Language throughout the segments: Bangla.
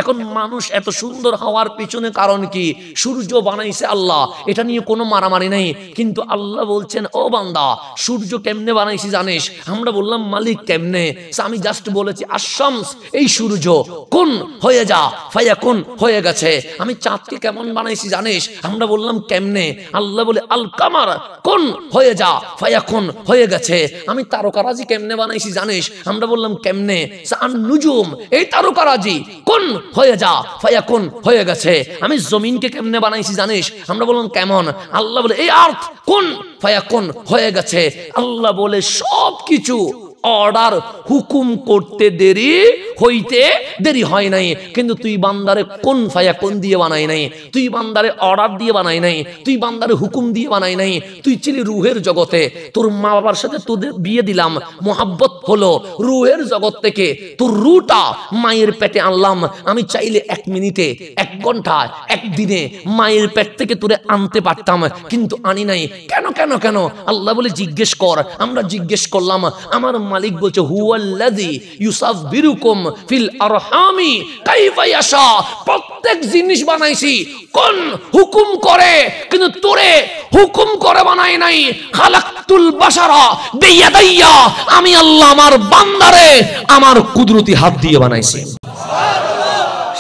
এখন মানুষ এত সুন্দর হওয়ার পিছনে কারণ কি? সূর্য বানাইছে আল্লাহ, এটা নিয়ে কোনো মারামারি নেই। কিন্তু আল্লাহ বলছেন, ও বান্দা, সূর্য কেমনে বানাইছি জানিস? আমরা বললাম মালিক কেমনে? আমি জাস্ট বলেছি আশামস, এই সূর্য কোন হয়ে যা, ফায়াকুন হয়ে গেছে। আমি চাঁদকে কেমন বানাইছি জানিস? আমরা বললাম কেমনে? আল্লাহ বলে আল কামার কোন হয়ে যা, ফায়াকুন হয়ে গেছে। আমি তারকারাজি কেমনে বানাইছি জানিস? আমরা বললাম কেমনে? আন নুজুম, এই তারকারাজি কোন হয়ে যা, ফায়াকুন হয়ে গেছে। আমি জমিনকে কেমনে বানাইছি জানিস? আমরা বললাম কেমন? আল্লাহ বলে এই আর্থ কোন ফায়াকুন হয়ে গেছে। আল্লাহ বলে সব কিছু অর্ডার হুকুম করতে দেরি হইতে দেরি হয় নাই। কিন্তু তুই বান্দারে কোন ফায়াকুন দিয়ে বানাই নাই, তুই বান্দারে অর্ডার দিয়ে বানাই নাই, তুই বান্দারে হুকুম দিয়ে বানাই নাই। তুই ছিলি রুহের জগতে, তোর মা বাবার সাথে তোদের বিয়ে দিলাম, মোহাব্বত হলো, রুহের জগৎ থেকে তোর রুটা মায়ের পেটে আনলাম। আমি চাইলে 1 মিনিটে, 1 ঘন্টায়, 1 দিনে মায়ের পেট থেকে তোরে আনতে পারতাম, কিন্তু আনি নাই। কেন কেন কেন? আল্লাহ বলে জিজ্ঞেস কর। আমরা জিজ্ঞেস করলাম, আমার মালিক বলছে হুয়াল্লাযী ইউসাফবিরুকুম ফিল আরহামি কাইফা ইয়াশা। প্রত্যেক জিনিস বানাইছি কোন হুকুম করে, কিন্তু তোরে হুকুম করে বানাই নাই। খালাকতুল বাশারা বিয়াদাইয়া, আমি আল্লাহ আমার বান্দারে আমার কুদরতি হাত দিয়ে বানাইছি।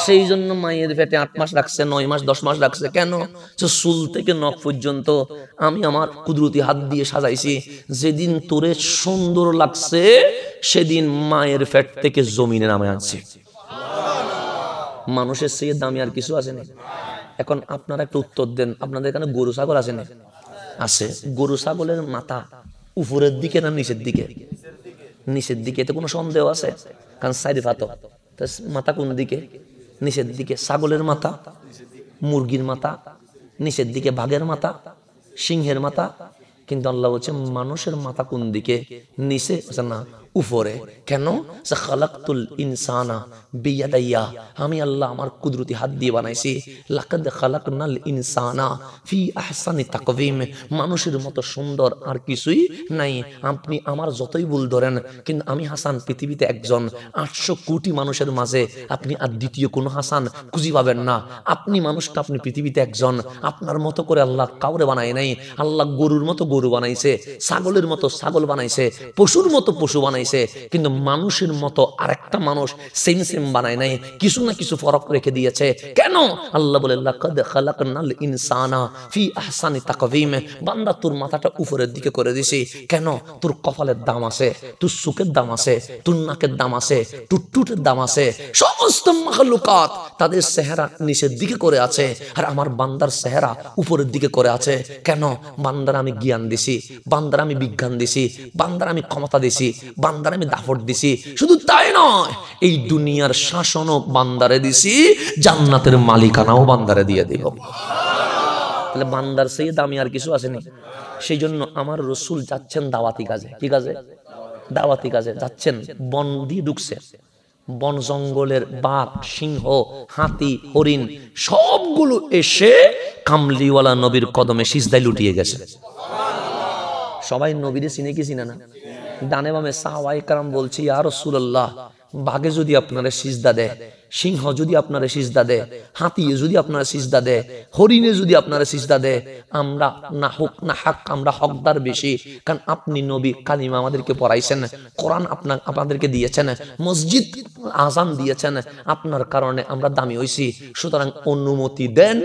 সেই জন্য মায়ের পেটে 8 মাস রাখছে, 9 মাস, 10 মাস রাখছে। কেন? চুল থেকে নখ পর্যন্ত আমি আমার কুদরতি হাত দিয়ে সাজাইছি। যেদিন তোরে সুন্দর লাগছে সেদিন মায়ের পেট থেকে জমিনে নামে আনছে। মানুষের চেয়ে দামি আর কিছু আছে না? এখন আপনারা একটু উত্তর দেন, আপনাদের এখানে গরু ছাগল আছে না? আছে। গরু ছাগলের মাথা উপরের দিকে না নিচের দিকে? নিচের দিকে। এতে কোনো সন্দেহ আছে? কারণ সাইডে ফাতো, মাথা কোন দিকে? নিচের দিকে। ছাগলের মাথা, মুরগির মাথা নিচের দিকে, বাঘের মাথা, সিংহের মাথা। কিন্তু আল্লাহ বলছে মানুষের মাথা কোন দিকে? নিচে না উপরে। কেন? খালাকতুল ইনসানা বিয়াদাইয়া, আমি আল্লাহ আমার কুদরতি হাত দিয়ে বানাইছি। লাকাদ খালাকনাল ইনসানা ফি আহসানি তাকওয়িম, মানুষের মতো সুন্দর আর কিছুই নাই। আপনি আমার যতই ভুল ধরেন, কিন্তু আমি হাসান পৃথিবীতে একজন। 800 কোটি মানুষের মাঝে আপনি আর দ্বিতীয় কোনো হাসান খুঁজে পাবেন না। আপনি মানুষটা, আপনি পৃথিবীতে একজন। আপনার মতো করে আল্লাহ কাউরে বানায় নাই। আল্লাহ গরুর মতো গরু বানাইছে, ছাগলের মতো ছাগল বানাইছে, পশুর মতো পশু বানাইছে, কিন্তু মানুষের মতো আরেকটা মানুষ সেম সেম বানায় নাই, কিছু না কিছু ফরক রেখে দিয়েছে। কেন? আল্লাহ বলে লাকাদ খালাকনাল ইনসানা ফি আহসানি তাকওয়িম, বান্দা তোর মাথাটা উপরের দিকে করে দিছি। কেন? তোর কপালের দাম আছে, তোর চোখের দাম আছে, তোর নাকের দাম আছে, টুটটুটের দাম আছে। সমস্ত মাখলুকাত তাদের চেহারা নিচের দিকে করে আছে, আর আমার বান্দার চেহারা উপরের দিকে করে আছে। কেন? বান্দার আমি জ্ঞান দিছি, বান্দার আমি বিজ্ঞান দিছি, বান্দার আমি ক্ষমতা দিছি, বান্দার আমি দাফট দিছি। শুধু তাই নয়, এই দুনিয়ার শাসনও বান্দারে দিছি, জান্নাতের মালিকানাও বান্দারে দিয়ে দিব। তাহলে বান্দার সেই দামি আর কিছু আসেনি। সেই জন্য আমার রসুল যাচ্ছেন দাওয়াতি কাজে। কি কাজে? দাওয়াতি কাজে যাচ্ছেন। বন দিয়ে ঢুকছে, বন জঙ্গলের বাঘ, সিংহ, হাতি, হরিণ সবগুলো এসে কামলিওয়ালা নবীর কদমে সিজদায় লুটিয়ে গেছে। সবাই নবীরে চিনে কি চিনে না? ডানে বামে সাহাবায়ে কেরাম বলছে, ইয়া রাসূলুল্লাহ, বাঘে যদি আপনারা সিজদা দেয়, সিংহ যদি আপনারা সিজদা দেয়, হাতি যদি আপনারা সিজদা দেয়, হরিণে যদি আপনারা সিজদা দেয়, আমরা না হোক না হাক, আমরা হকদার বেশি। কারণ আপনি নবী, কালিমা আমাদেরকে পড়াইছেন, কোরআন আপনাদেরকে দিয়েছেন, মসজিদ আজান দিয়েছেন, আপনার কারণে আমরা দামি হইছি। সুতরাং অনুমতি দেন,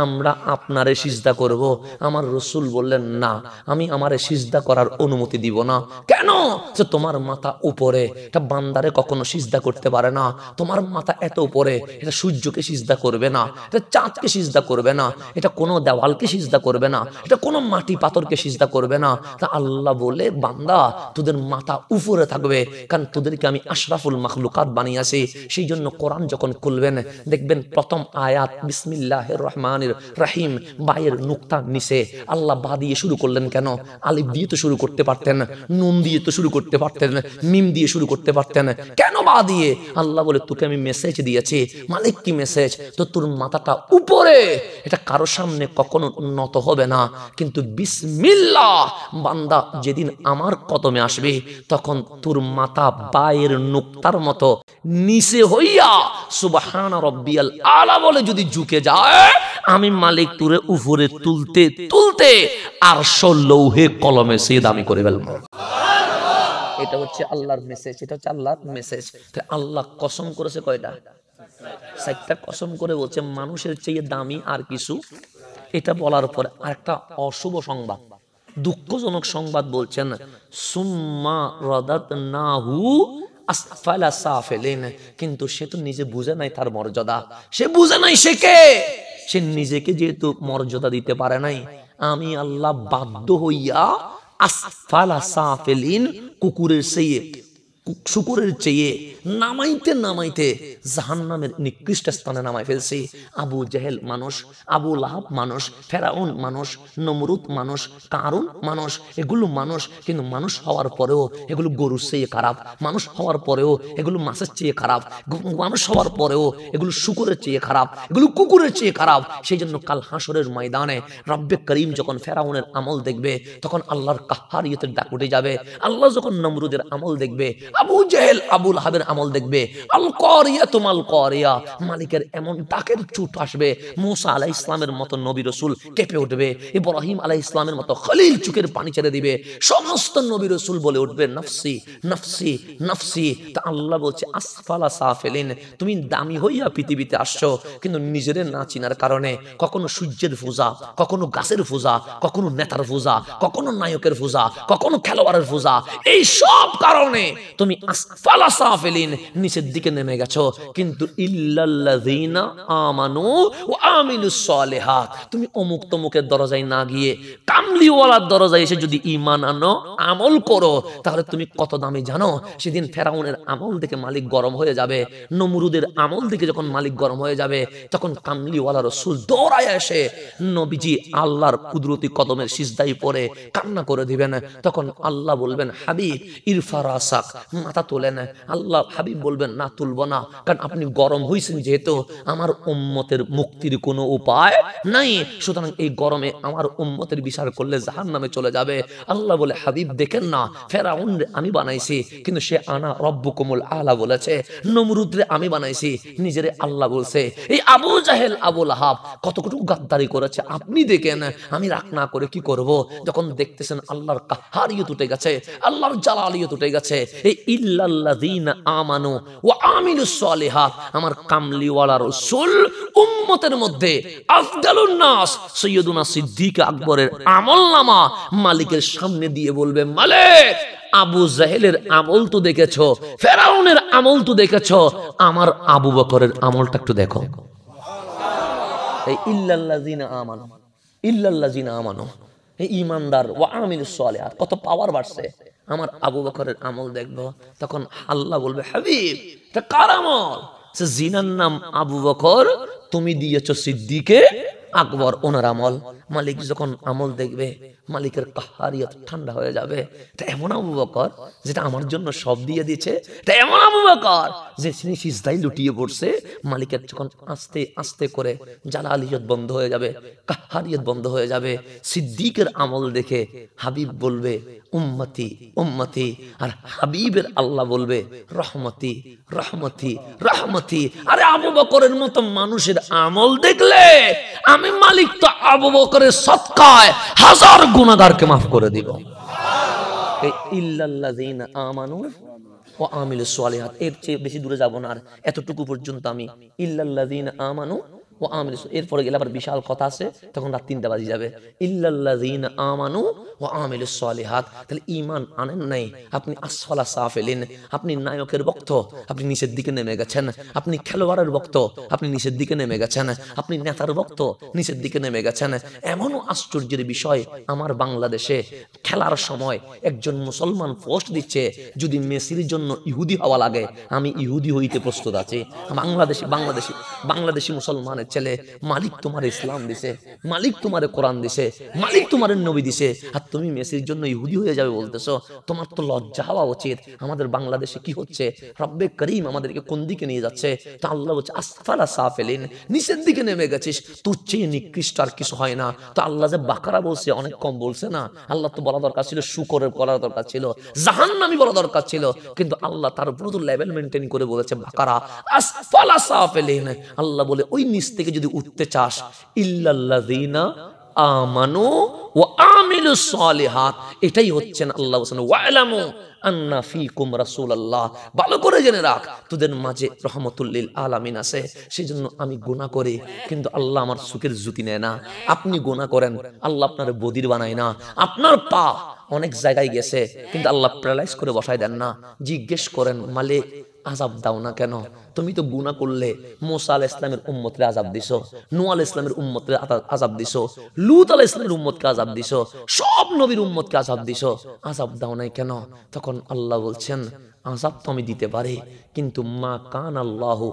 আমরা আপনারে সিজদা করব। আমার রসুল বললেন, না, আমি আমারে সিজদা করার অনুমতি দিব না। কেন? যে তোমার মাথা উপরে, এটা বান্দারে কখনো সিজদা করতে পারে না। তোমার মাথা এত উপরে, এটা সূর্যকে সিজদা করবে না, এটা চাঁদকে সিজদা করবে না, এটা কোনো দেওয়ালকে সিজদা করবে না, এটা কোনো মাটি পাথরকে সিজদা করবে না। তা আল্লাহ বলে, বান্দা তোদের মাথা উপরে থাকবে, কারণ তোদেরকে আমি আশরাফুল মাখলুকাত বানিয়েছি। সেই জন্য কোরআন যখন খুলবেন দেখবেন প্রথম আয়াত বিসমিল্লাহির রহমানির রহমানির রহিম, বায়ের নুক্তা নিচে আল্লাহ বা দিয়ে শুরু করলেন কেন? আলিফ দিয়ে তো শুরু করতে পারতেন, নুন দিয়ে তো শুরু করতে পারতেন, মিম দিয়ে শুরু করতে পারতেন, কেন বা দিয়ে? আল্লাহ বলে তোকে আমি মেসেজ দিয়েছি। মালিক কি মেসেজ? তো তোর মাথাটা উপরে, এটা কারো সামনে কখনো নত হবে না, কিন্তু বিসমিল্লাহ বান্দা যেদিন আমার কদমে আসবে তখন তোর মাথা বায়ের নুক্তার মতো নিচে হইয়া সুবহান রব্বিয়াল আলা বলে যদি ঝুঁকে যায়, আমি মালিক তোরে উপরে তুলতে তুলতে আরশ লৌহে কলমে সে দামি করে ফেলবো। এটা হচ্ছে আল্লাহর মেসেজ, এটা হচ্ছে আল্লাহর মেসেজ। আল্লাহ কসম করেছে কয়টা? চারটা কসম করে বলছে মানুষের চেয়ে দামি আর কিছু। এটা বলার পর আরেকটা অশুভ সংবাদ, দুঃখজনক সংবাদ বলছেন, সুম্মা রাদাতনাহু আসফালা সাফিলিন। কিন্তু সে তো নিজে বুঝে নাই তার মর্যাদা, সে বুঝে নাই সে কে, সে নিজেকে যেহেতু মর্যাদা দিতে পারে নাই, আমি আল্লাহ বাধ্য হইয়া আসফালা সাফিলিন, কুকুরের চেয়ে, শুকুরের চেয়ে নামাইতে নামাইতে জাহান্নামের নিকৃষ্ট স্থানে নামাই ফেলছি। আবু জেহেল মানুষ, আবু লাহাব মানুষ, ফেরাউন মানুষ, নমরুদ মানুষ, কারুন মানুষ, এগুলো মানুষ, কিন্তু মানুষ হওয়ার পরেও এগুলো গরুর চেয়ে খারাপ, মানুষ হওয়ার পরেও এগুলো মাছের চেয়ে খারাপ, মানুষ হওয়ার পরেও এগুলো শুকুরের চেয়ে খারাপ, এগুলো কুকুরের চেয়ে খারাপ। সেই জন্য কাল হাসরের ময়দানে রব্বে করিম যখন ফেরাউনের আমল দেখবে তখন আল্লাহর কাহারিয়তের ডাক উঠে যাবে। আল্লাহ যখন নমরুদের আমল দেখবে, আবু জেহেল আবু লাহাবের আমল দেখবে, আল করিয়া তুমাল করিয়া, মালিকের এমন ডাকের চুট আসবে, মুসা আলাইহিস সালামের মতো নবী রাসূল কেঁপে উঠবে, ইব্রাহিম আলাইহিস সালামের মতো খলিল চোখের পানি ছেড়ে দিবে, সমস্ত নবী রাসূল বলে উঠবে নফসি নফসি নফসি। তা আল্লাহ বলছে আসফালা সাফিলিন, তুমি দামি হইয়া পৃথিবীতে আসছো, কিন্তু নিজের না চিনার কারণে কখনো সূর্যের পূজা, কখনো গাছের পূজা, কখনো নেতার পূজা, কখনো নায়কের পূজা, কখনো খেলোয়াড়ের পূজা, এই সব কারণে তুমি আসফালা সাফিলিন, নিচের দিকে নেমে গেছো। কিন্তু ইল্লাল্লাযিনা আমানু ওয়া আমিলুস সালিহাত, তুমি অমুক তমুকের দরজায় না গিয়ে কামলিওয়ালার দরজায় এসে যদি ঈমান আনো, আমল করো, তাহলে তুমি কত দামি জানো? সেদিন ফেরাউনের আমল দেখে মালিক গরম হয়ে যাবে, নমরুদের আমল দেখে যখন মালিক গরম হয়ে যাবে, তখন কামলিওয়ালা রাসূল দৌড়ায় এসে নবীজি আল্লাহর কুদরতি কদমের সিজদায় পড়ে কান্না করে দিবেন। তখন আল্লাহ বলবেন হাবিব ইরফা রাসাক, মাথা তোলেন। আল্লাহ হাবিব বলবেন না তুলবো না, কারণ আপনি গরম হইছেন, যেহেতু আমার উম্মতের মুক্তির কোনো উপায় নাই, সুতরাং এই গরমে আমার উম্মতের বিচার করলে জাহান্নামে চলে যাবে। আল্লাহ বলে হাবিব দেখেন না, ফেরাউন আমি বানাইছি কিন্তু সে আনা রব্বুকুমুল আলা বলেছে, নমরুদরে আমি বানাইছি, নিজেরে আল্লাহ বলছে। এই আবু জাহেল আবু লাহাব কতটুকু গাদ্দারি করেছে আপনি দেখেন, আমি রাগ না করে কি করব? যখন দেখতেছেন আল্লাহর কাহারিয়ত উঠে গেছে, আল্লাহর জালালিয়ত উঠে গেছে, এই ইল্লাল্লাযিনা আমানু ওয়া আমিলুস সালিহাত, আমার কামলিওয়ালা রাসূল উম্মতের মধ্যে আফদালুন নাস সৈয়দুনা সিদ্দিক আকবরের আমলনামা মালিকের সামনে দিয়ে বলবে, মালিক আবু জাহেলের আমল তো দেখেছো, ফেরাউনের আমল তো দেখেছো, আমার আবু বকরের আমলটা একটু দেখো। এই ইল্লাল্লাযিনা আমানু, ইল্লাল্লাযিনা আমানু, এই ঈমানদার ওয়া আমিলুস সালিহাত, কত পাওয়ার বাড়ছে। আমার আবু বকরের আমল দেখবো, তখন আল্লাহ বলবে হাবিব এটা কার আমল? সে জিনার নাম আবু বকর, তুমি দিয়েছো সিদ্দিকে আকবর ওনার আমল। মালিক যখন আমল দেখবে মালিকের কাহারিয়ত ঠান্ডা হয়ে যাবে। এটা এমন আবু বকর যেটা আমার জন্য সব দিয়ে দিয়েছে, এটা এমন আবু বকর যে তিনি সিজদায় লুটিয়ে পড়ছে। মালিকের যখন আস্তে আস্তে করে জালালিয়ত বন্ধ হয়ে যাবে, কাহারিয়ত বন্ধ হয়ে যাবে, সিদ্দিকের আমল দেখে হাবিব বলবে উম্মতি উম্মতি, আর হাবিবের আল্লাহ বলবে রহমতি রহমতি রহমতি। আরে আবু বকরের মতো মানুষের আমল দেখলে আমি মালিক তো আবু বকরের সদকায় হাজার গুনাহগারকে মাফ করে দিব। এই ইল্লাল্লাযিনা আমানু ওয়া আমিলুস সালিহাত, এর চেয়ে বেশি দূরে যাব না, আর এতটুকু পর্যন্ত আমি ইল্লাল্লাযিনা আমানু ওয়া আমিলুস, এরপরে গেলে আবার বিশাল কথা আছে, তখন রাত 3টা বাজে যাবে। ইল্লাল্লাযিনা আমানু ওয়া আমিলুস সালিহাত, তাহলে ঈমান আনেন নাই, আপনি আসফালা সাফিলিন, আপনি নায়কের ভক্ত, আপনি নিচের দিকে নেমে গেছেন, আপনি খেলোয়াড়ের ভক্ত, আপনি নিচের দিকে নেমে গেছেন, আপনি নেতার ভক্ত, নিচের দিকে নেমে গেছেন। এমনও আশ্চর্যের বিষয়, আমার বাংলাদেশে খেলার সময় একজন মুসলমান পোস্ট দিচ্ছে, যদি মেসির জন্য ইহুদি হওয়া লাগে আমি ইহুদি হইতে প্রস্তুত আছি। বাংলাদেশি মুসলমানের ছেলে, মালিক তোমার ইসলাম দিছে, মালিক তোমার কোরআন দিছে, মালিক তোমার নবী দিছে, আর তুমি মেসির জন্য ইহুদি হয়ে যাবে বলতেছো। তোমার তো লজ্জা হওয়া উচিত। আমাদের বাংলাদেশে কি হচ্ছে, রব্বে করিম আমাদেরকে কোন দিকে নিয়ে যাচ্ছে। তা আল্লাহ বলছে আসফালা সাফিলিন, নিচের দিকে নেমে গেছিস, তোর চেয়ে নিকৃষ্ট আর কিছু হয় না। তো আল্লাহ যে বাকারা বলছে অনেক কম বলছে না। আল্লাহ তো বলা দরকার ছিল শুকরের বলা দরকার ছিল, জাহান্নামী বলা দরকার ছিল, কিন্তু আল্লাহ তার উপর তো লেভেল মেনটেন করে বলেছে বাকারা আসফালা সাফিলিন। আল্লাহ বলে ওই নিচ থেকে যদি উঠতে চাস, ইল্লাল্লাযিনা আমানু ওয়া আমিলুস সালিহাত, এটাই হচ্ছে না আল্লাহ বলেছেন ওয়ালামু আন্না ফীকুম রাসূলুল্লাহ, ভালো করে জেনে রাখ তোদের মাঝে রহমাতুল লিল আলামিন আছে। সেজন্য আমি গুনাহ করি, কিন্তু আল্লাহ আমার সুখের জুতি নেয় না। আপনি গুনাহ করেন, আল্লাহ আপনার বদির বানায় না। আপনার পা অনেক জায়গায় গেছে, কিন্তু আল্লাহ প্যারালাইজ করে বসায় দেন না। জিজ্ঞেস করেন মালিক আযাব দাও না কেন? তুমি তো গুনাহ করলে মুসা আলাইহিস সালামের উম্মতরে আযাব দিছো, নূহ আলাইহিস সালামের উম্মতরে আযাব দিছো, লূত আলাইহিস সালামের উম্মতকে আযাব দিছো, সব নবীর উম্মতকে আযাব দিছো, আযাব দাও নাই কেন? তখন আল্লাহ বলছেন আযাব তো আমি দিতে পারি, কিন্তু মা কান আল্লাহু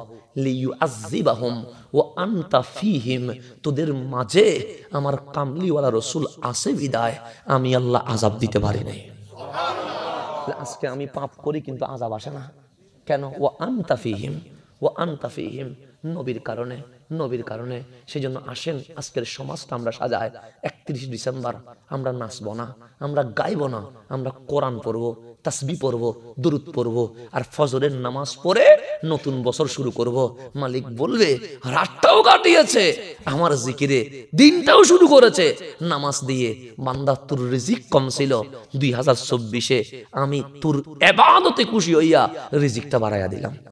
লিইউআযযিবাহুম ওয়া আনতা ফীহিম, তোদের মাঝে আমার কামলিওয়ালা রাসূল আছে বিদায় আমি আল্লাহ আযাব দিতে পারি নাই। আজকে আমি পাপ করি কিন্তু আযাব আসে না কেন? ওয়া আনতা ফীহিম, ওয়া আনতা ফীহিম, নবীর কারণে, নবীর কারণে। সেই জন্য আসেন আজকের সমাজটা আমরা সাজাই। 31 ডিসেম্বর আমরা নাচবো না, আমরা গাইবো না, আমরা কোরআন পড়বো, তাসবিহ পড়বো, দুরূদ পড়বো, আর ফজরের নামাজ পড়ে নতুন বছর শুরু করব। মালিক বলবে রাতটাও কাটিয়েছে আমার জিকিরে, দিনটাও শুরু করেছে নামাজ দিয়ে। বান্দা তোর রিজিক কম ছিল, 2024-এ আমি তোর ইবাদতে খুশি হইয়া রিজিকটা বাড়াইয়া দিলাম।